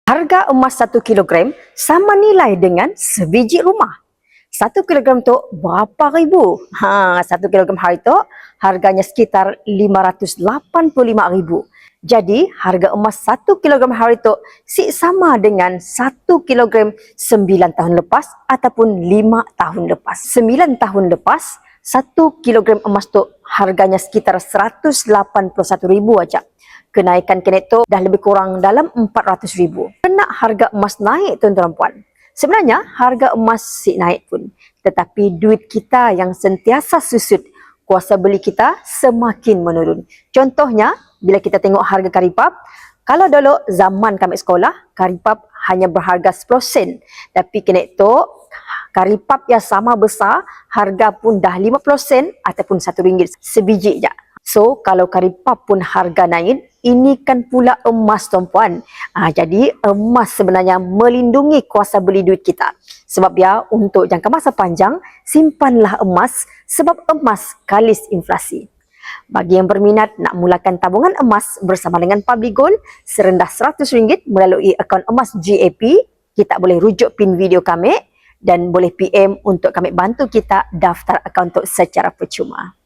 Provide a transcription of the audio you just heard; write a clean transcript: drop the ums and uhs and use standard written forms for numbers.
Harga emas 1 kilogram sama nilai dengan sebiji rumah. 1 kilogram tu berapa ribu? 1 kilogram hari tu harganya sekitar 585 ribu. Jadi harga emas 1 kilogram hari tu sama dengan 1 kilogram 9 tahun lepas ataupun 5 tahun lepas. 9 tahun lepas 1 kilogram emas tu harganya sekitar 181 ribu aja. Kenaikan tu dah lebih kurang dalam 400 ribu. Kena harga emas naik tuan-tuan puan. Sebenarnya harga emas naik pun. Tetapi duit kita yang sentiasa susut, kuasa beli kita semakin menurun. Contohnya, bila kita tengok harga karipap, kalau dulu zaman kami sekolah, karipap hanya berharga 10 sen. Tapi kena tu, karipap yang sama besar, harga pun dah 50 sen ataupun RM1 sebiji je. So, kalau karipap pun harga naik, ini kan pula emas tuan-puan. Jadi, emas sebenarnya melindungi kuasa beli duit kita. Sebab ya, untuk jangka masa panjang, simpanlah emas sebab emas kalis inflasi. Bagi yang berminat nak mulakan tabungan emas bersama dengan Public Gold, serendah RM100 melalui akaun emas GAP, kita boleh rujuk pin video kami dan boleh PM untuk kami bantu kita daftar akaun tu secara percuma.